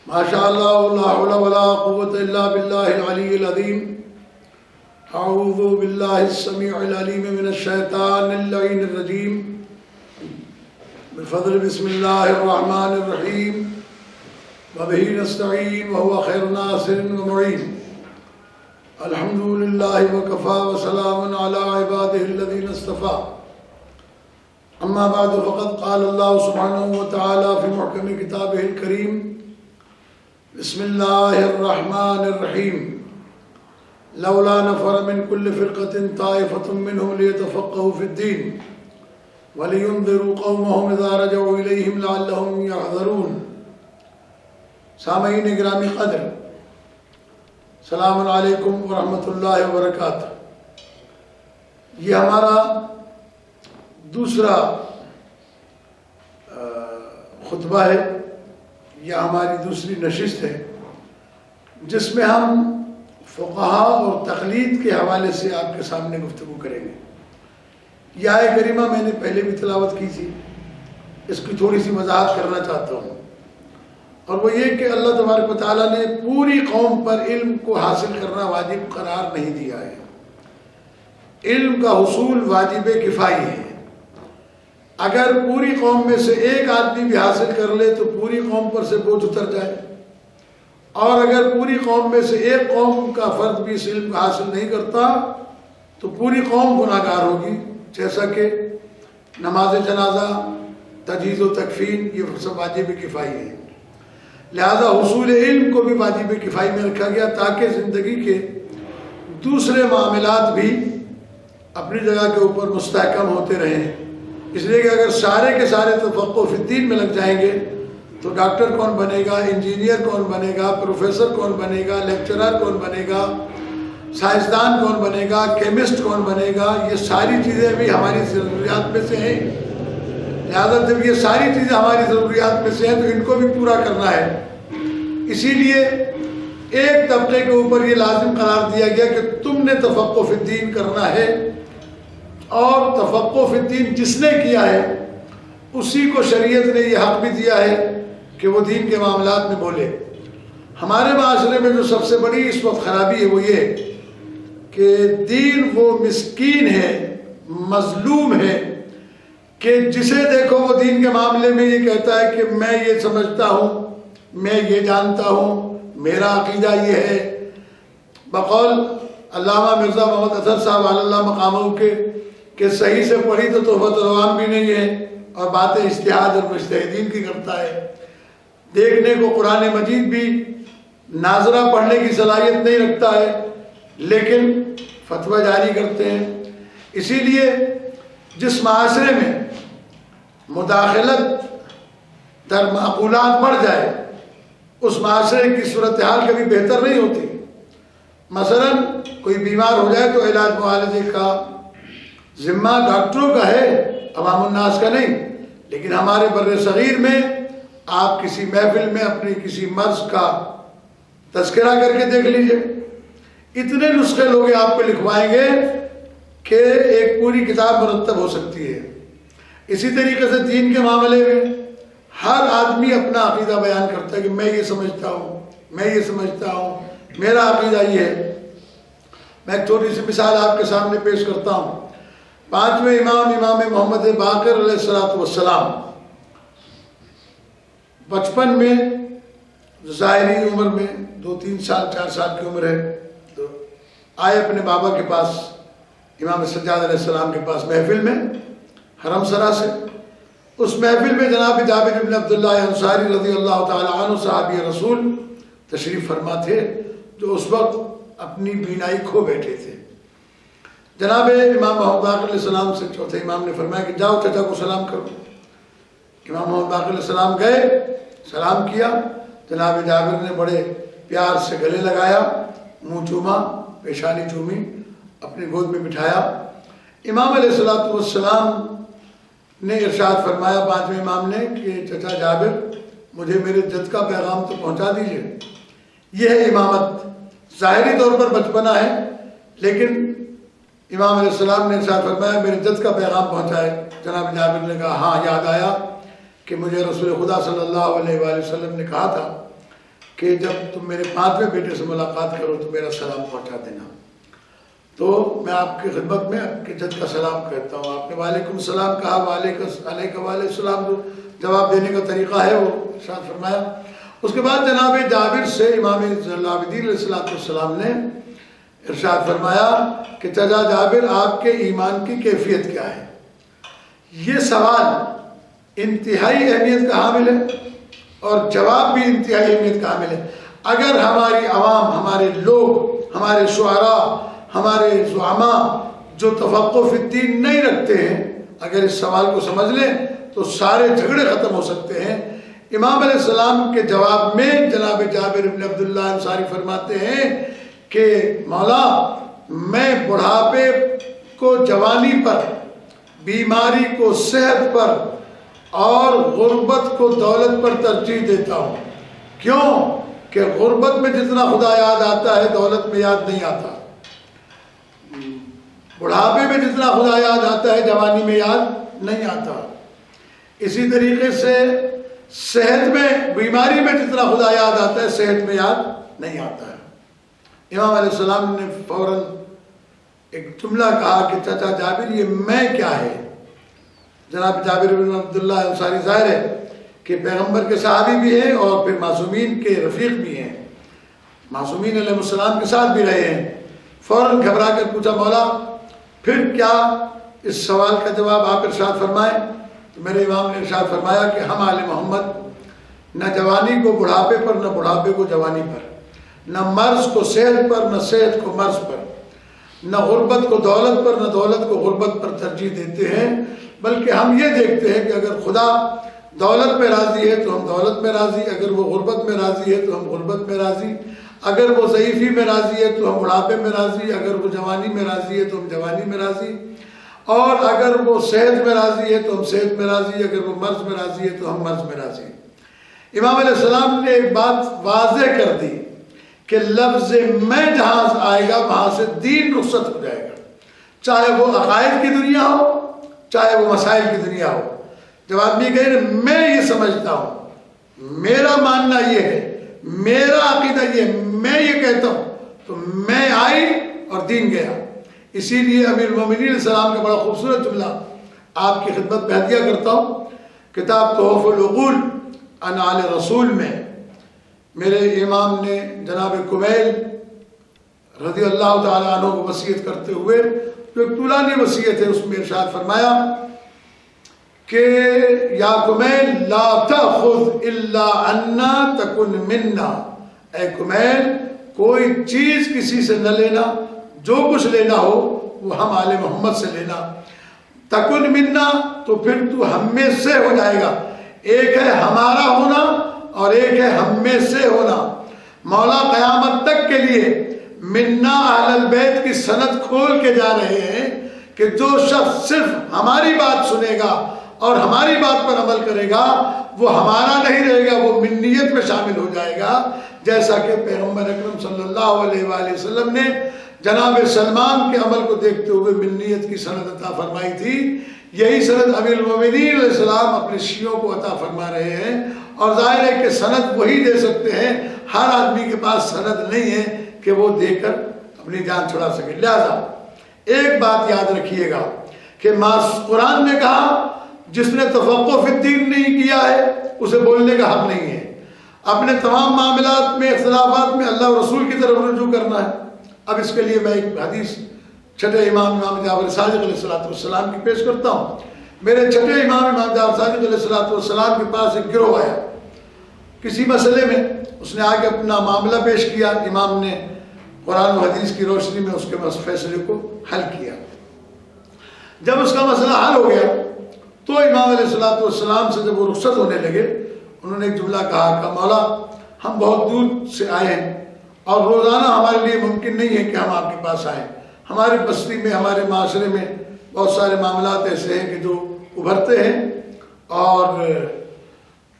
ماشاء اللہ لا حول ولا قوت الا باللہ العلی العظیم. اعوذ باللہ السمیع العلیم من الشیطان اللعین الرجیم. بفضل بسم اللہ الرحمن الرحیم وبہ نستعین وهو خیر ناصر ومعین. الحمد للہ وکفى وسلام علی عباده الذین اصطفى. اما بعد فقد قال اللہ سبحانہ وتعالی فی محکم کتابہ الکریم. بسم اللہ الرحمن الرحیم. لولا نفر من كل فرقة طائفة منهم ليتفقهوا في الدين ولينذروا قومهم إذا رجعوا إليهم لعلهم يحذرون. سامعین گرامی قدر، السلام علیکم ورحمۃ اللہ وبرکاتہ. یہ ہمارا دوسرا خطبہ ہے، یہ ہماری دوسری نشست ہے جس میں ہم فقہا اور تقلید کے حوالے سے آپ کے سامنے گفتگو کریں گے. یہ آیہ کریمہ میں نے پہلے بھی تلاوت کی تھی، اس کی تھوڑی سی وضاحت کرنا چاہتا ہوں، اور وہ یہ کہ اللہ تبارک و تعالیٰ نے پوری قوم پر علم کو حاصل کرنا واجب قرار نہیں دیا ہے. علم کا حصول واجب کفائی ہے. اگر پوری قوم میں سے ایک آدمی بھی حاصل کر لے تو پوری قوم پر سے بوجھ اتر جائے، اور اگر پوری قوم میں سے ایک قوم کا فرد بھی اس علم کو حاصل نہیں کرتا تو پوری قوم گناہ گار ہوگی. جیسا کہ نماز جنازہ، تجہیز و تکفین، یہ سب واجب کفائی ہے. لہذا حصول علم کو بھی واجب کفائی میں رکھا گیا تاکہ زندگی کے دوسرے معاملات بھی اپنی جگہ کے اوپر مستحکم ہوتے رہیں. اس لیے کہ اگر سارے کے سارے تفقہ فی الدین میں لگ جائیں گے تو ڈاکٹر کون بنے گا، انجینئر کون بنے گا، پروفیسر کون بنے گا، لیکچرر کون بنے گا، سائنسدان کون بنے گا، کیمسٹ کون بنے گا. یہ ساری چیزیں بھی ہماری ضروریات میں سے ہیں. لہٰذا جب یہ ساری چیزیں ہماری ضروریات میں سے ہیں تو ان کو بھی پورا کرنا ہے. اسی لیے ایک طبقے کے اوپر یہ لازم قرار دیا گیا کہ تم نے تفقہ فی الدین کرنا ہے، اور تفقہ فی الدین جس نے کیا ہے اسی کو شریعت نے یہ حق بھی دیا ہے کہ وہ دین کے معاملات میں بولے. ہمارے معاشرے میں جو سب سے بڑی اس وقت خرابی ہے وہ یہ کہ دین وہ مسکین ہے، مظلوم ہے، کہ جسے دیکھو وہ دین کے معاملے میں یہ کہتا ہے کہ میں یہ سمجھتا ہوں، میں یہ جانتا ہوں، میرا عقیدہ یہ ہے. بقول علامہ مرزا محمد اظہر صاحب علی اللہ مقامہ کے کہ صحیح سے پڑھی تو تحفۃ العوام بھی نہیں ہے، اور باتیں اجتہاد اور مجتہدین کی کرتا ہے. دیکھنے کو قرآن مجید بھی ناظرہ پڑھنے کی صلاحیت نہیں رکھتا ہے، لیکن فتویٰ جاری کرتے ہیں. اسی لیے جس معاشرے میں مداخلت در معقولات بڑھ جائے اس معاشرے کی صورتحال کبھی بہتر نہیں ہوتی. مثلا کوئی بیمار ہو جائے تو علاج معالجے کا ذمہ ڈاکٹروں کا ہے، عوام الناس کا نہیں. لیکن ہمارے بر صغیر میں آپ کسی محفل میں اپنے کسی مرض کا تذکرہ کر کے دیکھ لیجئے، اتنے نسخے لوگ آپ کو لکھوائیں گے کہ ایک پوری کتاب مرتب ہو سکتی ہے. اسی طریقے سے دین کے معاملے میں ہر آدمی اپنا عقیدہ بیان کرتا ہے کہ میں یہ سمجھتا ہوں، میں یہ سمجھتا ہوں، میرا عقیدہ یہ ہے. میں ایک چھوٹی سی مثال آپ کے سامنے پیش کرتا ہوں. پانچویں امام محمد باقر علیہ السلام بچپن میں ظاہری عمر میں 2-3 سال 4 سال کی عمر ہے تو آئے اپنے بابا کے پاس، امام سجاد علیہ السلام کے پاس محفل میں حرم سرا سے. اس محفل میں جناب جابر بن عبداللہ انصاری رضی اللہ تعالی عنہ صحابی رسول تشریف فرما تھے، جو اس وقت اپنی بینائی کھو بیٹھے تھے. جناب امام محمد باقر علیہ السلام سے چوتھے امام نے فرمایا کہ جاؤ چچا کو سلام کرو. امام محمد باقر علیہ السلام گئے، سلام کیا. جناب جابر نے بڑے پیار سے گلے لگایا، منہ چوما، پیشانی چومی، اپنی گود میں بٹھایا. امام علیہ السلام نے ارشاد فرمایا پانچویں امام نے کہ چچا جابر مجھے میرے جد کا پیغام تو پہنچا دیجئے. یہ ہے امامت. ظاہری طور پر بچپنا ہے، لیکن امام علیہ السلام نے ارشاد فرمایا میرے جد کا پیغام پہنچائے. جناب جابر نے کہا ہاں یاد آیا کہ مجھے رسول خدا صلی اللہ علیہ وآلہ وسلم نے کہا تھا کہ جب تم میرے 5ویں بیٹے سے ملاقات کرو تو میرا سلام پہنچا دینا۔ تو میں آپ کی خدمت میں آپ کے جد کا سلام کہتا ہوں۔ آپ نے وعلیکم السلام کہا، وعلیکم السلام جو جواب دینے کا طریقہ ہے وہ ارشاد فرمایا۔ اس کے بعد جناب جابر سے امام العابدین علیہ السلام نے ارشاد فرمایا کہ چچا جابر آپ کے ایمان کی کیفیت کیا ہے؟ یہ سوال انتہائی اہمیت کا حامل ہے اور جواب بھی انتہائی اہمیت کا حامل ہے۔ اگر ہماری عوام، ہمارے لوگ، ہمارے شعراء، ہمارے زعماء جو تفقہ فی الدین نہیں رکھتے ہیں، اگر اس سوال کو سمجھ لیں تو سارے جھگڑے ختم ہو سکتے ہیں۔ امام علیہ السلام کے جواب میں جناب جابر بن عبداللہ انصاری فرماتے ہیں کہ مولا میں بڑھاپے کو جوانی پر، بیماری کو صحت پر اور غربت کو دولت پر ترجیح دیتا ہوں۔ کیوں کہ غربت میں جتنا خدا یاد آتا ہے دولت میں یاد نہیں آتا، بڑھاپے میں جتنا خدا یاد آتا ہے جوانی میں یاد نہیں آتا۔ اسی طریقے سے صحت میں، بیماری میں جتنا خدا یاد آتا ہے صحت میں یاد نہیں آتا ہے۔ امام علیہ السلام نے فوراً ایک جملہ کہا کہ چچا جابر یہ میں کیا ہے؟ جناب جابر بن عبداللہ انصاری ظاہر ہے کہ پیغمبر کے صحابی بھی ہیں اور پھر معصومین کے رفیق بھی ہیں، معصومین علیہ السلام کے ساتھ بھی رہے ہیں۔ فوراً گھبرا کر پوچھا مولا پھر کیا اس سوال کا جواب آپ ارشاد فرمائیں؟ تو میرے امام نے ارشاد فرمایا کہ ہم آل محمد نہ جوانی کو بڑھاپے پر، نہ بڑھاپے کو جوانی پر، نہ مرض کو صحت پر، نہ صحت کو مرض پر، نہ غربت کو دولت پر، نہ دولت کو غربت پر ترجیح دیتے ہیں، بلکہ ہم یہ دیکھتے ہیں کہ اگر خدا دولت میں راضی ہے تو ہم دولت میں راضی، اگر وہ غربت میں راضی ہے تو ہم غربت میں راضی، اگر وہ ضعیفی میں راضی ہے تو ہم بڑھاپے میں راضی، اگر وہ جوانی میں راضی ہے تو ہم جوانی میں راضی، اور اگر وہ صحت میں راضی ہے تو ہم صحت میں راضی، اگر وہ مرض میں راضی ہے تو ہم مرض میں راضی۔ امام علیہ السلام نے ایک بات واضح کر دی کہ لفظ میں جہاں آئے گا وہاں سے دین رخصت ہو جائے گا، چاہے وہ عقائد کی دنیا ہو، چاہے وہ مسائل کی دنیا ہو۔ جب آدمی کہے میں یہ سمجھتا ہوں، میرا ماننا یہ ہے، میرا عقیدہ یہ، میں یہ کہتا ہوں، تو میں آئی اور دین گیا۔ اسی لیے امیر المومنین علیہ السلام کا بڑا خوبصورت جملہ آپ کی خدمت میں ہدیہ کرتا ہوں۔ کتاب تحف العقول عن آل رسول میں میرے امام نے جناب کمیل رضی اللہ تعالیٰ عنہ کو وصیت کرتے ہوئے جو ایک طولانی وصیت ہے اس میں ارشاد فرمایا کہ یا کمیل لا تأخذ الا عنا تکن منا، اے کمیل کوئی چیز کسی سے نہ لینا، جو کچھ لینا ہو وہ ہم آل محمد سے لینا۔ تکن منا تو پھر تو ہم میں سے ہو جائے گا، ایک ہے ہمارا ہونا اور ایک ہے ہم میں سے ہونا۔ مولا قیامت تک کے لیے منا اہل البیت کی سند کھول کے جا رہے ہیں کہ جو شخص صرف ہماری بات سنے گا اور ہماری بات پر عمل کرے گا وہ ہمارا نہیں رہے گا، وہ منیت میں شامل ہو جائے گا، جیسا کہ پیغمبر اکرم صلی اللہ علیہ وآلہ وسلم نے جناب سلمان کے عمل کو دیکھتے ہوئے منیت کی سند عطا فرمائی تھی۔ یہی سند امیر المومنین علیہ السلام اپنے شیعوں کو عطا فرما رہے ہیں، اور ظاہر ہے کہ سند وہی دے سکتے ہیں، ہر آدمی کے پاس سند نہیں ہے کہ وہ دے کر اپنی جان چھڑا سکے۔ لہذا ایک بات یاد رکھیے گا کہ قرآن نے کہا جس نے تفقہ فی الدین نہیں کیا ہے اسے بولنے کا حق نہیں ہے، اپنے تمام معاملات میں اختلافات میں اللہ و رسول کی طرف رجوع کرنا ہے۔ اب اس کے لیے میں ایک حدیث چھٹے امام جعفر صادق علیہ السلام کی پیش کرتا ہوں۔ میرے چھٹے امام جعفر صادق علیہ السلام کے پاس ایک گروہ آیا کسی مسئلے میں، اس نے آگے اپنا معاملہ پیش کیا، امام نے قرآن و حدیث کی روشنی میں اس کے فیصلے کو حل کیا۔ جب اس کا مسئلہ حل ہو گیا تو امام علیہ السلام سے جب وہ رخصت ہونے لگے انہوں نے ایک جملہ کہا کہ مولا ہم بہت دور سے آئے ہیں اور روزانہ ہمارے لیے ممکن نہیں ہے کہ ہم آپ کے پاس آئیں، ہماری بستی میں، ہمارے معاشرے میں بہت سارے معاملات ایسے ہیں کہ جو ابھرتے ہیں اور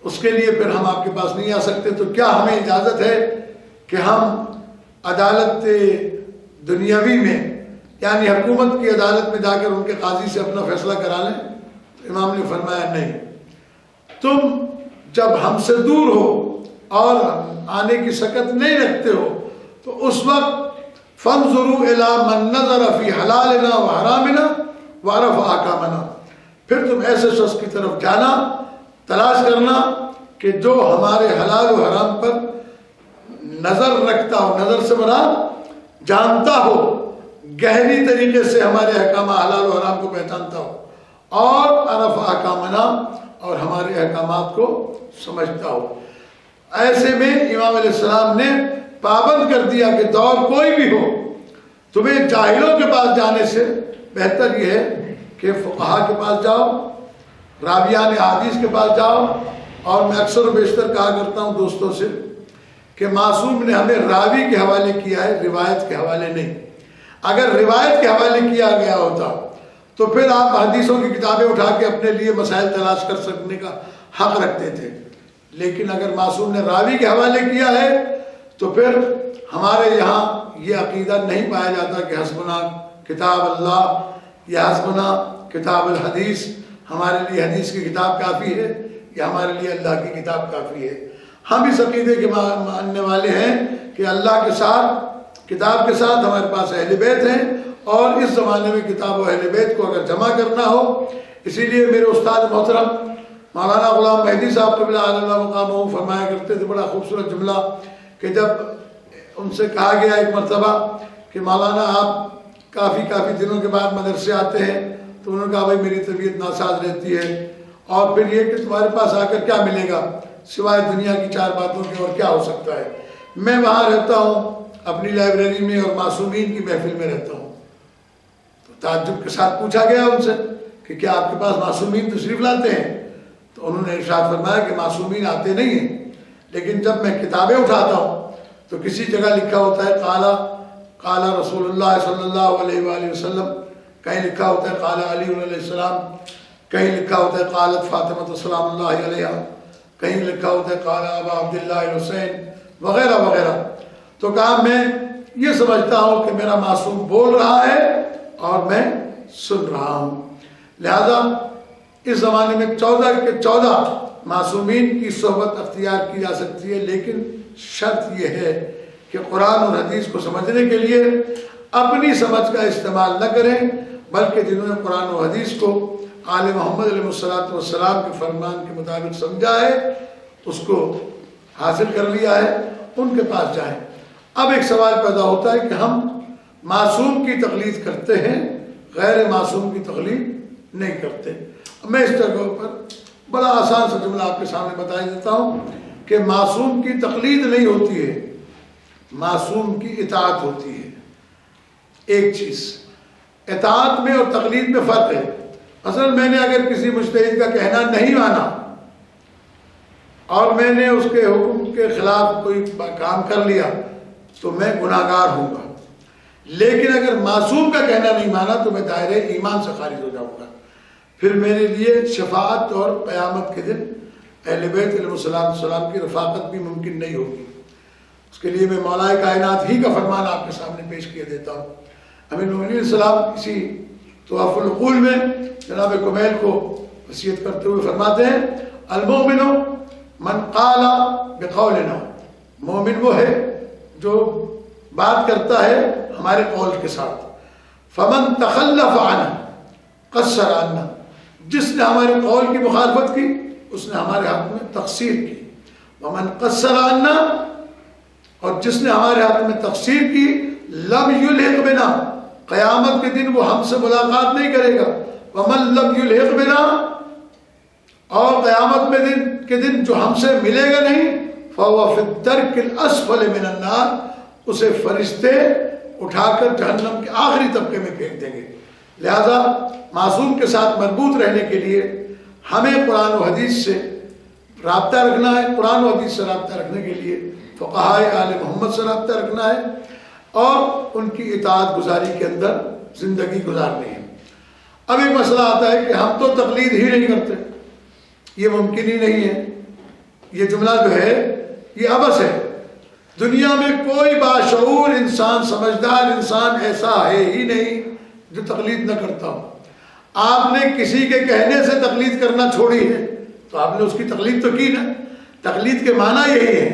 اس کے لیے پھر ہم آپ کے پاس نہیں آ سکتے، تو کیا ہمیں اجازت ہے کہ ہم عدالت دنیاوی میں یعنی حکومت کی عدالت میں جا کر ان کے قاضی سے اپنا فیصلہ کرا لیں؟ امام نے فرمایا نہیں، تم جب ہم سے دور ہو اور آنے کی سکت نہیں رکھتے ہو تو اس وقت فانظروا الی من نظر فی حلالنا و حرامنا وعرف احکامنا، پھر تم ایسے شخص کی طرف جانا، تلاش کرنا کہ جو ہمارے حلال و حرام پر نظر رکھتا ہو، نظر سے مراد جانتا ہو، گہری طریقے سے ہمارے احکامات حلال و حرام کو پہچانتا ہو، اور عرف احکامنا، اور ہمارے احکامات کو سمجھتا ہو۔ ایسے میں امام علیہ السلام نے پابند کر دیا کہ دور کوئی بھی ہو، تمہیں جاہلوں کے پاس جانے سے بہتر یہ ہے کہ فقہا کے پاس جاؤ، راویان حدیث کے پاس جاؤ۔ اور میں اکثر و بیشتر کہا کرتا ہوں دوستوں سے کہ معصوم نے ہمیں راوی کے حوالے کیا ہے، روایت کے حوالے نہیں۔ اگر روایت کے حوالے کیا گیا ہوتا تو پھر آپ حدیثوں کی کتابیں اٹھا کے اپنے لیے مسائل تلاش کر سکنے کا حق رکھتے تھے، لیکن اگر معصوم نے راوی کے حوالے کیا ہے تو پھر ہمارے یہاں یہ عقیدہ نہیں پایا جاتا کہ حسبنا کتاب اللہ یا حسبنا کتاب الحدیث، ہمارے لیے حدیث کی کتاب کافی ہے یا ہمارے لیے اللہ کی کتاب کافی ہے۔ ہم اس عقیدے کے ماننے والے ہیں کہ اللہ کے ساتھ، کتاب کے ساتھ ہمارے پاس اہل بیت ہیں، اور اس زمانے میں کتاب و اہل بیت کو اگر جمع کرنا ہو، اسی لیے میرے استاد محترم مولانا غلام مہدی صاحب قبلہ علیہ مقامہ فرمایا کرتے تھے بڑا خوبصورت جملہ، کہ جب ان سے کہا گیا ایک مرتبہ کہ مولانا آپ کافی دنوں کے بعد مدرسے آتے ہیں، تو انہوں نے کہا بھائی میری طبیعت ناساز رہتی ہے، اور پھر یہ کہ تمہارے پاس آ کر کیا ملے گا سوائے دنیا کی 4 باتوں کے، اور کیا ہو سکتا ہے؟ میں وہاں رہتا ہوں اپنی لائبریری میں اور معصومین کی محفل میں رہتا ہوں۔ تو تعجب کے ساتھ پوچھا گیا ان سے کہ کیا آپ کے پاس معصومین تشریف لاتے ہیں؟ تو انہوں نے ارشاد فرمایا کہ معصومین آتے نہیں ہیں، لیکن جب میں کتابیں اٹھاتا ہوں تو کسی جگہ لکھا ہوتا ہے قال رسول اللہ صلی اللہ علیہ وآلہ وسلم، کہیں لکھا ہوتا ہے قال علی علیہ السلام، کہیں لکھا ہوتا ہے قالت فاطمہ سلام اللہ علیہا، کہیں لکھا ہوتا ہے قال ابا عبداللہ الحسین، وغیرہ وغیرہ۔ تو کہا میں یہ سمجھتا ہوں کہ میرا معصوم بول رہا ہے اور میں سن رہا ہوں، لہذا اس زمانے میں 14 کے 14 معصومین کی صحبت اختیار کی جا سکتی ہے، لیکن شرط یہ ہے کہ قرآن اور حدیث کو سمجھنے کے لیے اپنی سمجھ کا استعمال نہ کریں، بلکہ جنہوں نے قرآن و حدیث کو آل محمد علیہ السلام کے فرمان کے مطابق سمجھا ہے، اس کو حاصل کر لیا ہے، ان کے پاس جائیں۔ اب ایک سوال پیدا ہوتا ہے کہ ہم معصوم کی تقلید کرتے ہیں، غیر معصوم کی تقلید نہیں کرتے۔ میں اس جگہ پر بڑا آسان سا جملہ آپ کے سامنے بتا دیتا ہوں کہ معصوم کی تقلید نہیں ہوتی ہے، معصوم کی اطاعت ہوتی ہے۔ ایک چیز اطاعت میں اور تقلید میں فرق ہے۔ اصل میں نے اگر کسی مجتہد کا کہنا نہیں مانا اور میں نے اس کے حکم کے خلاف کوئی کام کر لیا تو میں گناہگار ہوں گا، لیکن اگر معصوم کا کہنا نہیں مانا تو میں دائرے ایمان سے خارج ہو جاؤں گا، پھر میرے لیے شفاعت اور قیامت کے دن اہل بیت علیہ السلام کی رفاقت بھی ممکن نہیں ہوگی۔ اس کے لیے میں مولا کائنات ہی کا فرمان آپ کے سامنے پیش کیے دیتا ہوں۔ امیر المومنین علیہ السلام اسی تحف العقول میں جناب کمیل کو وصیت کرتے ہوئے فرماتے ہیں المؤمن من قال بقولنا، مومن وہ ہے جو بات کرتا ہے ہمارے قول کے ساتھ، فمن تخلف عنہ قصر عنا، جس نے ہمارے قول کی مخالفت کی اس نے ہمارے حق میں تقصیر کی، ومن قصر عنا، اور جس نے ہمارے حق میں تقصیر کی لم یلحق بنا، قیامت کے دن وہ ہم سے ملاقات نہیں کرے گا، ومن لم یلحق بنا، اور قیامت میں کے دن جو ہم سے ملے گا نہیں، فهو فی الدرک الاسفل من النار، اسے فرشتے اٹھا کر جہنم کے آخری طبقے میں پھینک دیں گے۔ لہذا معصوم کے ساتھ مربوط رہنے کے لیے ہمیں قرآن و حدیث سے رابطہ رکھنا ہے، قرآن و حدیث سے رابطہ رکھنے کے لیے فقہائے آل محمد سے رابطہ رکھنا ہے اور ان کی اطاعت گزاری کے اندر زندگی گزارنی ہے۔ اب ایک مسئلہ آتا ہے کہ ہم تو تقلید ہی نہیں کرتے، یہ ممکن ہی نہیں ہے، یہ جملہ جو ہے یہ عبث ہے۔ دنیا میں کوئی باشعور انسان، سمجھدار انسان ایسا ہے ہی نہیں جو تقلید نہ کرتا ہو۔ آپ نے کسی کے کہنے سے تقلید کرنا چھوڑی ہے تو آپ نے اس کی تقلید تو کی نا، تقلید کے معنی یہی ہے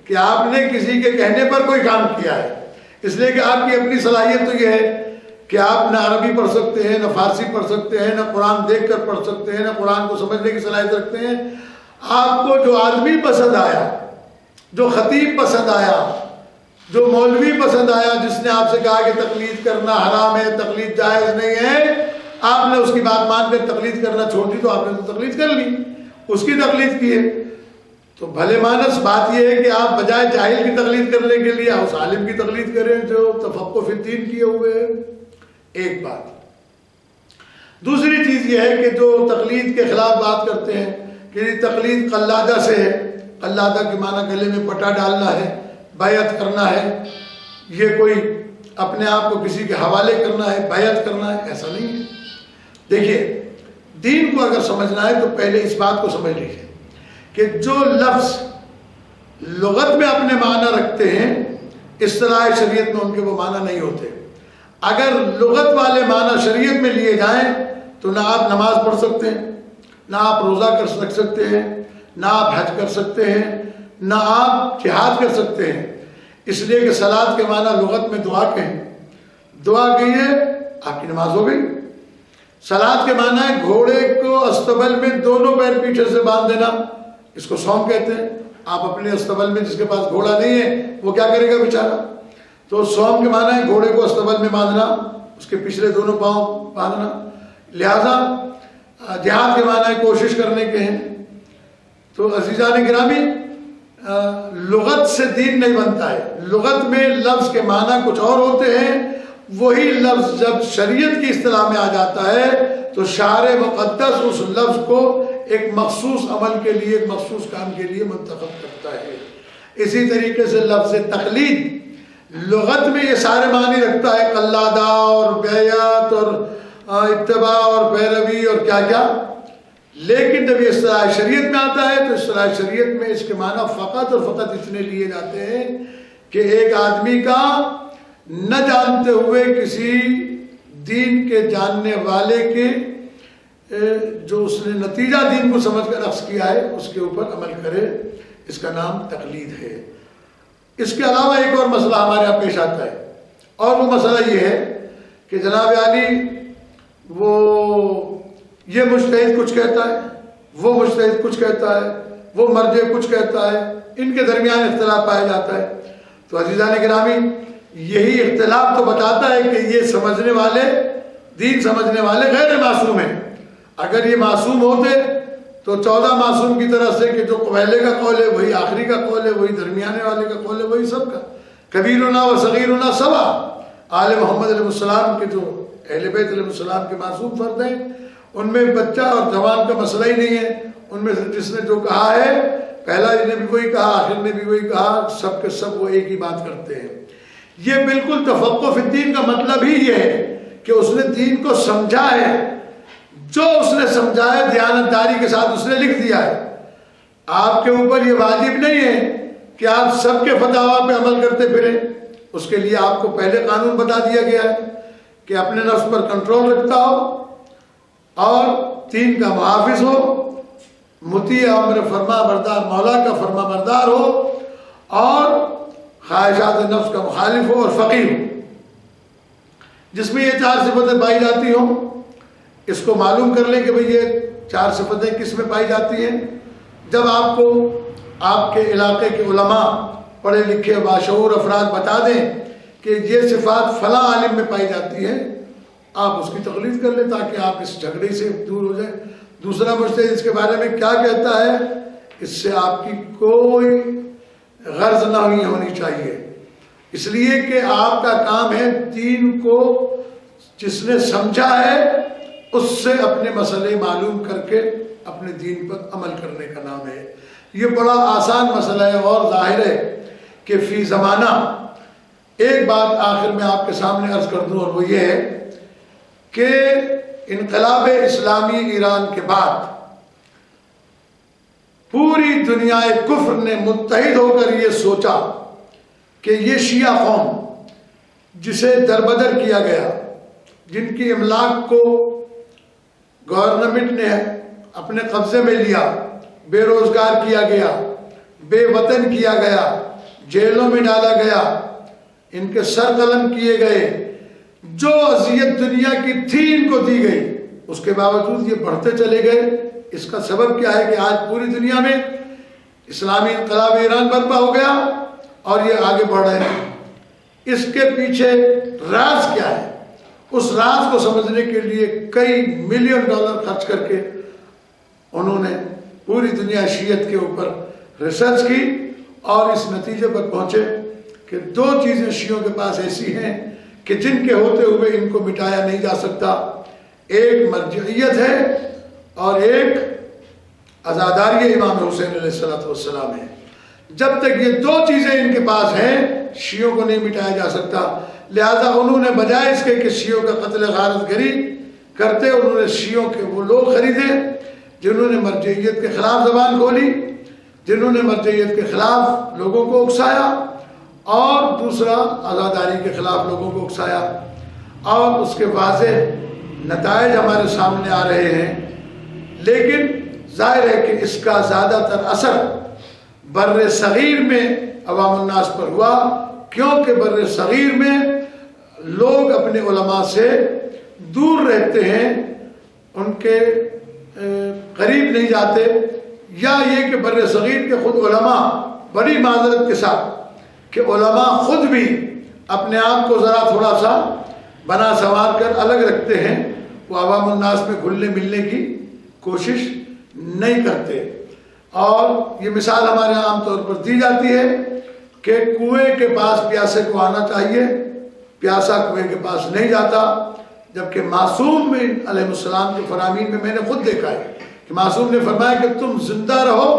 کہ آپ نے کسی کے کہنے پر کوئی کام کیا ہے، اس لیے کہ آپ کی اپنی صلاحیت تو یہ ہے کہ آپ نہ عربی پڑھ سکتے ہیں، نہ فارسی پڑھ سکتے ہیں، نہ قرآن دیکھ کر پڑھ سکتے ہیں، نہ قرآن کو سمجھنے کی صلاحیت رکھتے ہیں۔ آپ کو جو آدمی پسند آیا، جو خطیب پسند آیا، جو مولوی پسند آیا، جس نے آپ سے کہا کہ تقلید کرنا حرام ہے، تقلید جائز نہیں ہے، آپ نے اس کی بات مان کر تقلید کرنا چھوڑ دی تو آپ نے تو تقلید کر لی، اس کی تقلید کی ہے۔ تو بھلے مانس بات یہ ہے کہ آپ بجائے جاہل کی تقلید کرنے کے لیے اس عالم کی تقلید کریں جو تفقہ فی الدین کیے ہوئے ہیں۔ ایک بات۔ دوسری چیز یہ ہے کہ جو تقلید کے خلاف بات کرتے ہیں کہ یہ تقلید قلادہ سے ہے، قلادہ کے معنی گلے میں پٹا ڈالنا ہے، بیعت کرنا ہے، یہ کوئی اپنے آپ کو کسی کے حوالے کرنا ہے، بیعت کرنا ہے، ایسا نہیں ہے۔ دیکھیے، دین کو اگر سمجھنا ہے تو پہلے اس بات کو سمجھ لیجیے کہ جو لفظ لغت میں اپنے معنی رکھتے ہیں، اصطلاح شریعت میں ان کے وہ معنی نہیں ہوتے۔ اگر لغت والے معنی شریعت میں لیے جائیں تو نہ آپ نماز پڑھ سکتے ہیں، نہ آپ روزہ کر سکتے ہیں، نہ آپ حج کر سکتے ہیں، نہ آپ جہاد کر سکتے ہیں، اس لیے کہ صلاۃ کے معنی لغت میں دعا کے ہیں، دعا کہیے آپ کی نماز ہو گئی۔ صلاۃ کے معنی ہے گھوڑے کو استبل میں دونوں پیر پیچھے سے باندھ دینا، اس کو سوم کہتے ہیں۔ آپ اپنے استبل میں، جس کے پاس گھوڑا نہیں ہے وہ کیا کرے گا بیچارہ؟ تو سوم کے معنی ہے گھوڑے کو استبل میں باندھنا، اس کے پچھلے دونوں پاؤں باندھنا۔ لہذا جہاد کے معنی ہے کوشش کرنے کے ہیں۔ تو عزیزان گرامی، لغت سے دین نہیں بنتا ہے۔ لغت میں لفظ کے معنی کچھ اور ہوتے ہیں، وہی لفظ جب شریعت کی اصطلاح میں آ جاتا ہے تو شارع مقدس اس لفظ کو ایک مخصوص عمل کے لیے، ایک مخصوص کام کے لیے منتخب کرتا ہے۔ اسی طریقے سے لفظ تقلید لغت میں یہ سارے معنی رکھتا ہے، قلادہ اور بیعت اور اتباع اور پیروی اور کیا کیا، لیکن جب یہ اصطلاح شریعت میں آتا ہے تو اصطلاح شریعت میں اس کے معنی فقط اور فقط اتنے لیے جاتے ہیں کہ ایک آدمی کا نہ جانتے ہوئے کسی دین کے جاننے والے کے جو اس نے نتیجہ دین کو سمجھ کر اخذ کیا ہے اس کے اوپر عمل کرے، اس کا نام تقلید ہے۔ اس کے علاوہ ایک اور مسئلہ ہمارے یہاں پیش آتا ہے، اور وہ مسئلہ یہ ہے کہ جناب علی وہ یہ مجتہد کچھ کہتا ہے، وہ مجتہد کچھ کہتا ہے، وہ مرجع کچھ کہتا ہے، ان کے درمیان اختلاف پایا جاتا ہے۔ تو عزیزان گرامی، یہی اختلاف تو بتاتا ہے کہ یہ سمجھنے والے، دین سمجھنے والے غیر معصوم ہیں۔ اگر یہ معصوم ہوتے تو 14 معصوم کی طرح سے کہ جو پہلے کا قول ہے وہی آخری کا قول ہے، وہی درمیانے والے کا قول ہے، وہی سب کا، کبیرنا و صغیرنا سوا۔ آل محمد علیہ السلام کے جو اہل بیت علیہ السلام کے معصوم فرد ہیں، ان میں بچہ اور جوان کا مسئلہ ہی نہیں ہے۔ ان میں سے جس نے جو کہا ہے، پہلا نے بھی وہی کہا، آخر نے بھی وہی کہا، سب کے سب وہ ایک ہی بات کرتے ہیں۔ یہ بالکل تفقہ فی الدین کا مطلب ہی یہ ہے کہ اس نے دین کو سمجھا ہے، جو اس نے سمجھا ہے دیانتداری کے ساتھ اس نے لکھ دیا ہے۔ آپ کے اوپر یہ واجب نہیں ہے کہ آپ سب کے فتاوا پہ عمل کرتے پھریں، اس کے لیے آپ کو پہلے قانون بتا دیا گیا ہے کہ اپنے نفس پر کنٹرول رکھتا ہو اور دین کا محافظ ہو، مطیع امر فرما بردار، مولا کا فرما بردار ہو، اور خواہشات نفس کا مخالف ہو اور فقیر ہو۔ جس میں یہ 4 صفتیں پائی جاتی ہوں، اس کو معلوم کر لیں کہ بھئی یہ 4 صفتیں کس میں پائی جاتی ہیں۔ جب آپ کو آپ کے علاقے کے علماء، پڑھے لکھے باشعور افراد بتا دیں کہ یہ صفات فلاں عالم میں پائی جاتی ہیں، آپ اس کی تقلید کر لیں تاکہ آپ اس جھگڑے سے دور ہو جائیں۔ دوسرا مجتہد اس کے بارے میں کیا کہتا ہے، اس سے آپ کی کوئی غرض نہ ہونی چاہیے، اس لیے کہ آپ کا کام ہے دین کو جس نے سمجھا ہے اس سے اپنے مسئلے معلوم کر کے اپنے دین پر عمل کرنے کا نام ہے۔ یہ بڑا آسان مسئلہ ہے، اور ظاہر ہے کہ فی زمانہ ایک بات آخر میں آپ کے سامنے عرض کر دوں، اور وہ یہ ہے کہ انقلاب اسلامی ایران کے بعد پوری دنیا کفر نے متحد ہو کر یہ سوچا کہ یہ شیعہ قوم جسے دربدر کیا گیا، جن کی املاک کو گورنمنٹ نے اپنے قبضے میں لیا، بے روزگار کیا گیا، بے وطن کیا گیا، جیلوں میں ڈالا گیا، ان کے سر قلم کیے گئے، جو اذیت دنیا کی تھی ان کو دی گئی، اس کے باوجود یہ بڑھتے چلے گئے۔ اس کا سبب کیا ہے کہ آج پوری دنیا میں اسلامی انقلاب ایران برپا ہو گیا اور یہ آگے بڑھ رہے ہیں۔ اس کے پیچھے راز کیا ہے؟ اس راز کو سمجھنے کے لیے کئی ملین ڈالر خرچ کر کے انہوں نے پوری دنیا شیعت کے اوپر ریسرچ کی اور اس نتیجے پر پہنچے کہ دو چیزیں شیعوں کے پاس ایسی ہیں کہ جن کے ہوتے ہوئے ان کو مٹایا نہیں جا سکتا، ایک مرجعیت ہے اور ایک عزاداری امام حسین علیہ السلام ہے۔ جب تک یہ دو چیزیں ان کے پاس ہیں شیعوں کو نہیں مٹایا جا سکتا، لہذا انہوں نے بجائے اس کے کہ شیعوں کا قتل غارت گری کرتے، انہوں نے شیعوں کے وہ لوگ خریدے جنہوں نے مرجعیت کے خلاف زبان کھولی، جنہوں نے مرجعیت کے خلاف لوگوں کو اکسایا، اور دوسرا عزاداری کے خلاف لوگوں کو اکسایا، اور اس کے واضح نتائج ہمارے سامنے آ رہے ہیں۔ لیکن ظاہر ہے کہ اس کا زیادہ تر اثر بر صغیر میں عوام الناس پر ہوا، کیونکہ بر صغیر میں لوگ اپنے علماء سے دور رہتے ہیں، ان کے قریب نہیں جاتے، یا یہ کہ بر صغیر کے خود علماء بڑی معذرت کے ساتھ کہ علماء خود بھی اپنے آپ کو ذرا تھوڑا سا بنا سنوار کر الگ رکھتے ہیں، وہ عوام الناس میں گھلنے ملنے کی کوشش نہیں کرتے۔ اور یہ مثال ہمارے عام طور پر دی جاتی ہے کہ کنویں کے پاس پیاسے کو آنا چاہیے، پیاسا کنویں کے پاس نہیں جاتا، جبکہ معصوم علیہ السلام کے فرامین میں نے خود دیکھا ہے کہ معصوم نے فرمایا کہ تم زندہ رہو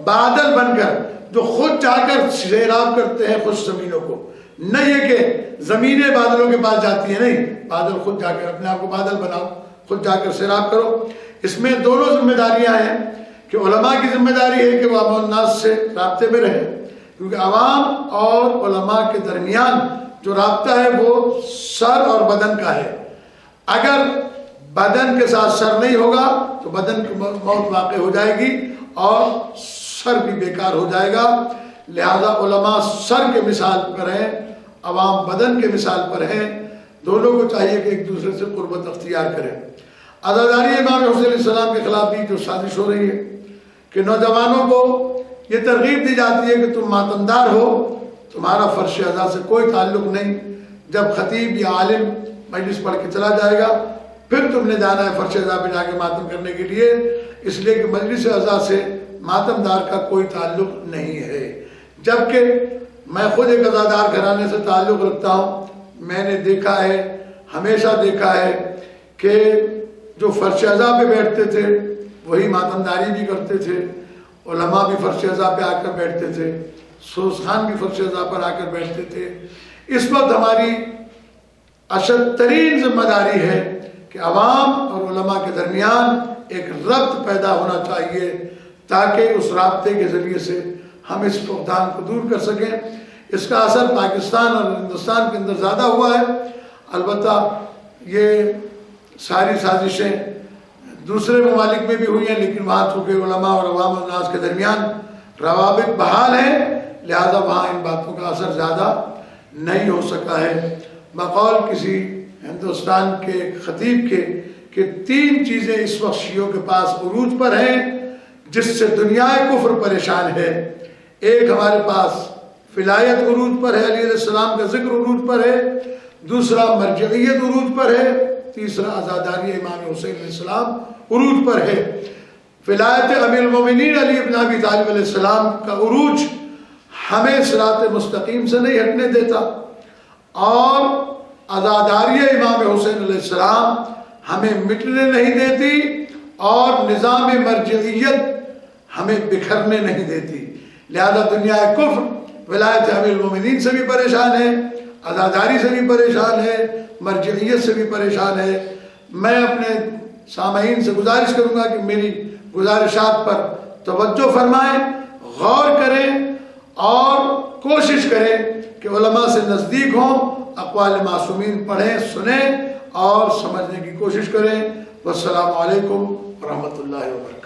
بادل بن کر جو خود جا کر سیراب کرتے ہیں خوش زمینوں کو، نہ یہ کہ زمینیں بادلوں کے پاس جاتی ہیں، نہیں، بادل خود جا کر اپنے آپ کو بادل بناؤ، خود جا کر سیراب کرو۔ اس میں دونوں ذمہ داریاں ہیں کہ علماء کی ذمہ داری ہے کہ وہ عوام الناس سے رابطے میں رہیں، کیونکہ عوام اور علماء کے درمیان جو رابطہ ہے وہ سر اور بدن کا ہے۔ اگر بدن کے ساتھ سر نہیں ہوگا تو بدن کی موت واقع ہو جائے گی اور سر بھی بیکار ہو جائے گا۔ لہذا علماء سر کے مثال پر ہیں، عوام بدن کے مثال پر ہیں، دونوں کو چاہیے کہ ایک دوسرے سے قربت اختیار کریں۔ عزاداری امام حسین علیہ السلام کے خلاف بھی جو سازش ہو رہی ہے کہ نوجوانوں کو یہ ترغیب دی جاتی ہے کہ تم ماتمدار ہو، تمہارا فرش عزا سے کوئی تعلق نہیں، جب خطیب یا عالم مجلس پڑھ کے چلا جائے گا پھر تم نے جانا ہے فرش عزا پہ جا کے ماتم کرنے کے لیے، اس لیے کہ مجلس عزا سے ماتمدار کا کوئی تعلق نہیں ہے۔ جبکہ میں خود ایک عزادار گھرانے سے تعلق رکھتا ہوں، میں نے دیکھا ہے، ہمیشہ دیکھا ہے کہ جو فرش عزا پہ بیٹھتے تھے وہی ماتمداری بھی کرتے تھے، علماء بھی فرش عزا پہ آ کر بیٹھتے تھے، سوز خان بھی فرش عزا پر آ کر بیٹھتے تھے۔ اس وقت ہماری اشد ترین ذمہ داری ہے کہ عوام اور علماء کے درمیان ایک ربط پیدا ہونا چاہیے تاکہ اس رابطے کے ذریعے سے ہم اس فقدان کو دور کر سکیں۔ اس کا اثر پاکستان اور ہندوستان کے اندر زیادہ ہوا ہے، البتہ یہ ساری سازشیں دوسرے ممالک میں بھی ہوئی ہیں، لیکن وہاں چونکہ علماء اور عوام الناس کے درمیان روابط بحال ہیں، لہذا وہاں ان باتوں کا اثر زیادہ نہیں ہو سکا ہے۔ بقول کسی ہندوستان کے خطیب کے کہ 3 چیزیں اس وقت شیعوں کے پاس عروج پر ہیں جس سے دنیا کفر پریشان ہے۔ ایک ہمارے پاس ولایت عروج پر ہے، علیہ السلام کا ذکر عروج پر ہے، دوسرا مرجعیت عروج پر ہے، تیسرا عزاداری امام حسین علیہ السلام عروج پر ہے۔ ولایت امیر المومنین علی بن ابی طالب علیہ السلام کا عروج ہمیں صراط مستقیم سے نہیں ہٹنے دیتا، اور عزاداری امام حسین علیہ السلام ہمیں مٹنے نہیں دیتی، اور نظام مرجعیت ہمیں بکھرنے نہیں دیتی۔ لہذا دنیا کفر ولایت امیر المومنین سے بھی پریشان ہے، عزاداری سے بھی پریشان ہے، مرجعیت سے بھی پریشان ہے۔ میں اپنے سامعین سے گزارش کروں گا کہ میری گزارشات پر توجہ فرمائیں، غور کریں اور کوشش کریں کہ علماء سے نزدیک ہوں، اقوال معصومین پڑھیں، سنیں اور سمجھنے کی کوشش کریں۔ والسلام علیکم ورحمۃ اللہ وبرکاتہ۔